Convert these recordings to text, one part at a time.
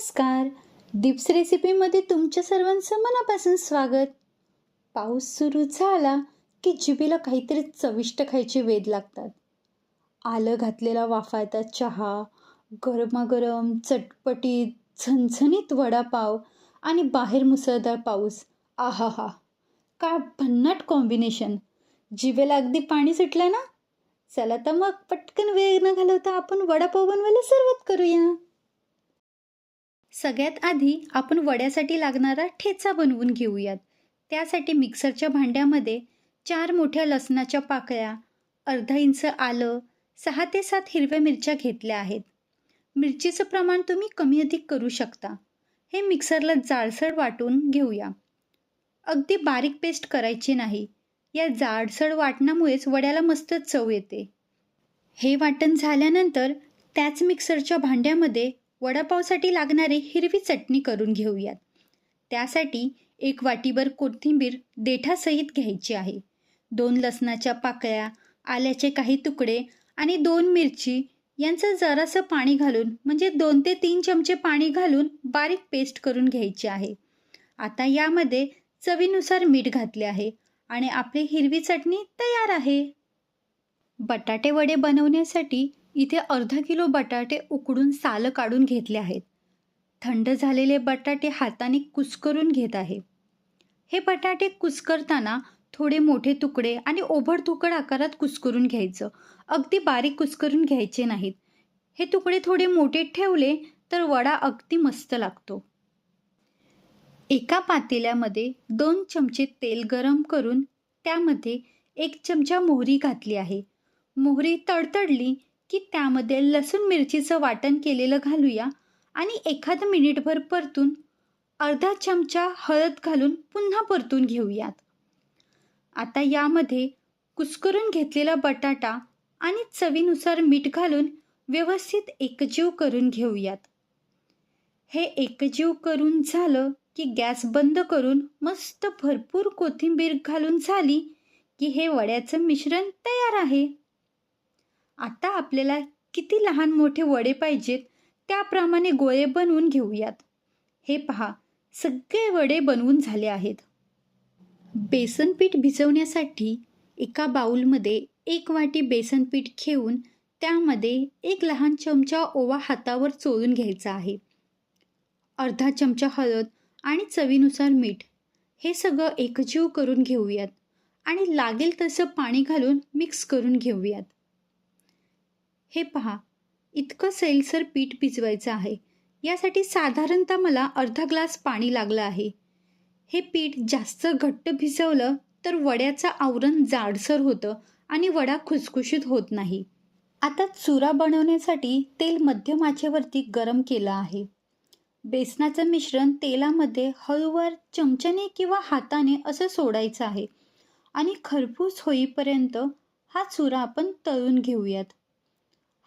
नमस्कार. डिप्स रेसिपीमध्ये तुमच्या सर्वांचं मनापासून स्वागत. पाऊस सुरू झाला की जिभेला काहीतरी चविष्ट खायचे वेध लागतात. आलं घातलेला वाफाळता चहा, गरमागरम चटपटीत झणझणीत वडापाव आणि बाहेर मुसळधार पाऊस. आहाहा, काय भन्नाट कॉम्बिनेशन. जिभेला अगदी पाणी सुटलं ना. चला तर मग पटकन वेळ न घालवता आपण वडापाव बनवायला सुरुवात करूया. सगळ्यात आधी आपण वड्यासाठी लागणारा ठेचा बनवून घेऊयात. त्यासाठी मिक्सरच्या भांड्यामध्ये 4 मोठ्या लसणाच्या पाकळ्या, अर्धा इंच आलं, 6 ते 7 हिरव्या मिरच्या घेतल्या आहेत. मिरचीचं प्रमाण तुम्ही कमी अधिक करू शकता. हे मिक्सरला जाडसर वाटून घेऊया. अगदी बारीक पेस्ट करायची नाही. या जाडसर वाटणामुळेच वड्याला मस्त चव येते. हे वाटण झाल्यानंतर त्याच मिक्सरच्या भांड्यामध्ये वडापावसाठी लागणारी हिरवी चटणी करून घेऊयात. त्यासाठी 1 वाटीभर कोथिंबीर देठासहित घ्यायची आहे. 2 लसणाच्या पाकळ्या, आल्याचे काही तुकडे आणि 2 मिरची यांचं जरासं पाणी घालून म्हणजे 2 ते 3 चमचे पाणी घालून बारीक पेस्ट करून घ्यायची आहे. आता यामध्ये चवीनुसार मीठ घातले आहे आणि आपली हिरवी चटणी तयार आहे. बटाटे वडे बनवण्यासाठी इथे अर्धा किलो बटाटे उकडून सालं काढून घेतले आहेत. थंड झालेले बटाटे हाताने कुस्करून घेत आहे. हे बटाटे कुस्करताना थोडे मोठे तुकडे आणि ओबडधोबड आकारात कुस्करून घ्यायचं. अगदी बारीक कुस्करून घ्यायचे नाहीत. हे तुकडे थोडे मोठे ठेवले तर वडा अगदी मस्त लागतो. एका पातेल्यामध्ये 2 चमचे तेल गरम करून त्यामध्ये 1 चमचा मोहरी घातली आहे. मोहरी तडतडली की त्यामध्ये लसूण मिरचीचं वाटण केलेलं घालूया आणि एखादं मिनिटभर परतून अर्धा चमचा हळद घालून पुन्हा परतून घेऊयात. आता यामध्ये कुस्करून घेतलेला बटाटा आणि चवीनुसार मीठ घालून व्यवस्थित एकजीव करून घेऊयात. हे एकजीव करून झालं की गॅस बंद करून मस्त भरपूर कोथिंबीर घालून झाली की हे वड्याचं मिश्रण तयार आहे. आता आपल्याला किती लहान मोठे वडे पाहिजेत त्याप्रमाणे गोळे बनवून घेऊयात. हे पहा, सगळे वडे बनवून झाले आहेत. बेसन पीठ भिजवण्यासाठी एका बाउलमध्ये 1 वाटी बेसन पीठ घेऊन त्यामध्ये 1 लहान चमचा ओवा हातावर चोळून घ्यायचा आहे. अर्धा चमचा हळद आणि चवीनुसार मीठ हे सगळं एकजीव करून घेऊयात आणि लागेल तसं पाणी घालून मिक्स करून घेऊयात. हे पहा, इतकं सैलसर पीठ भिजवायचं आहे. यासाठी साधारणतः मला अर्धा ग्लास पाणी लागलं आहे. हे पीठ जास्त घट्ट भिजवलं तर वड्याचं आवरण जाडसर होतं आणि वडा खुसखुशीत होत नाही. आता चुरा बनवण्यासाठी तेल मध्यम आचेवरती गरम केलं आहे. बेसनाचं मिश्रण तेलामध्ये हळूवार चमच्याने किंवा हाताने असं सोडायचं आहे आणि खरपूस होईपर्यंत हा चुरा आपण तळून घेऊयात.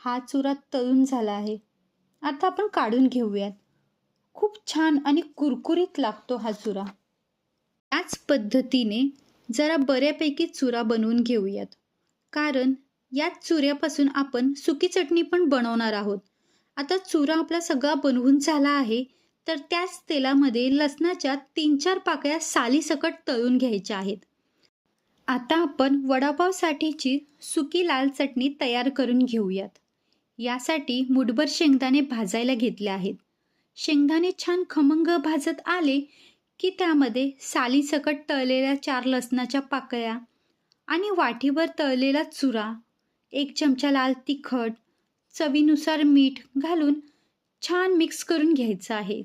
हा चुरा तळून झाला आहे. आता आपण काढून घेऊयात. खूप छान आणि कुरकुरीत लागतो हा चुरा. याच पद्धतीने जरा बऱ्यापैकी चुरा बनवून घेऊयात, कारण याच चुऱ्यापासून आपण सुकी चटणी पण बनवणार आहोत. आता चुरा आपला सगळा बनवून झाला आहे तर त्याच तेलामध्ये लसणाच्या 3-4 पाकळ्या सालीसकट तळून घ्यायच्या आहेत. आता आपण वडापावसाठीची सुकी लाल चटणी तयार करून घेऊयात. यासाठी मुठभर शेंगदाणे भाजायला घेतले आहेत. शेंगदाणे छान खमंग भाजत आले की त्यामध्ये सालीसकट तळलेल्या 4 लसणाच्या पाकळ्या आणि वाटीभर तळलेला चुरा, 1 चमचा लाल तिखट, चवीनुसार मीठ घालून छान मिक्स करून घ्यायचं आहे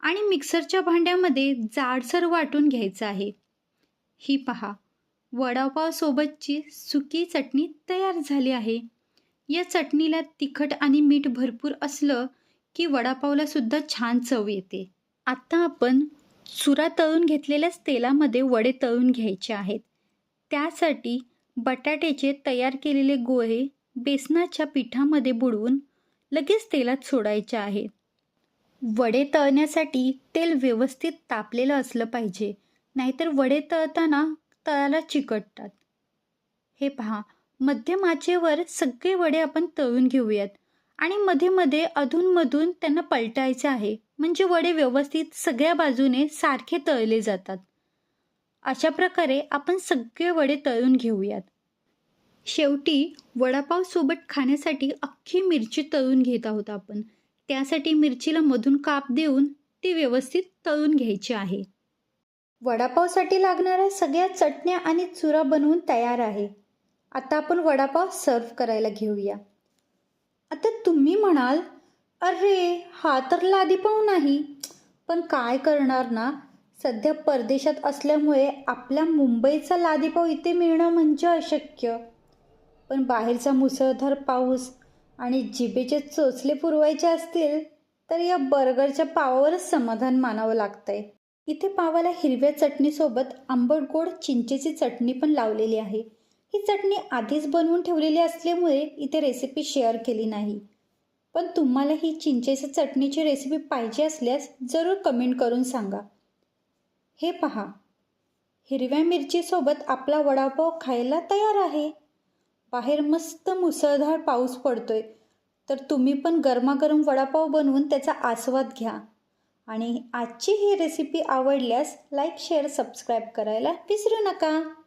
आणि मिक्सरच्या भांड्यामध्ये जाडसर वाटून घ्यायचं आहे. ही पहा, वडापावसोबतची सुकी चटणी तयार झाली आहे. या चटणीला तिखट आणि मीठ भरपूर असलं की वडापावला सुद्धा छान चव येते. आता आपण चुरा तळून घेतलेल्याच तेलामध्ये वडे तळून घ्यायचे आहेत. त्यासाठी बटाट्याचे तयार केलेले गोळे बेसनाच्या पिठामध्ये बुडवून लगेच तेलात सोडायचे आहेत. वडे तळण्यासाठी तेल व्यवस्थित तापलेलं असलं पाहिजे, नाहीतर वडे तळताना तळाला चिकटतात. हे पहा, मध्यम आचेवर सगळे वडे आपण तळून घेऊयात आणि मध्ये मध्ये अधूनमधून त्यांना पलटायचे आहे, म्हणजे वडे व्यवस्थित सगळ्या बाजूने सारखे तळले जातात. अशा प्रकारे आपण सगळे वडे तळून घेऊयात. शेवटी वडापाव सोबत खाण्यासाठी अख्खी मिरची तळून घेत आहोत आपण. त्यासाठी मिरचीला मधून काप देऊन ती व्यवस्थित तळून घ्यायची आहे. वडापावसाठी लागणाऱ्या सगळ्या चटण्या आणि चुरा बनवून तयार आहे. आता आपण वडापाव सर्व करायला घेऊया. आता तुम्ही म्हणाल, अरे हा तर लादीपाव नाही. पण काय करणार ना, सध्या परदेशात असल्यामुळे आपल्या मुंबईचा लादीपाव इथे मिळणं म्हणजे अशक्य. पण बाहेरचा मुसळधार पाऊस आणि जिभेचे चोचले पुरवायचे असतील तर या बर्गरच्या पावावरच समाधान मानावं लागतंय. इथे पावाला हिरव्या चटणीसोबत आंबट गोड चिंचेची चटणी पण लावलेली आहे. ही चटणी आधीच बनवून ठेवलेली असल्यामुळे इथे रेसिपी शेअर केली नाही. पण तुम्हाला ही चिंचेच्या चटणीची रेसिपी पाहिजे असल्यास जरूर कमेंट करून सांगा. हे पहा, हिरव्या मिरचीसोबत आपला वडापाव खायला तयार आहे. बाहेर मस्त मुसळधार पाऊस पडतोय, तर तुम्ही पण गरमागरम वडापाव बनवून त्याचा आस्वाद घ्या. आणि आजची ही रेसिपी आवडल्यास लाईक, शेअर, सबस्क्राईब करायला विसरू नका.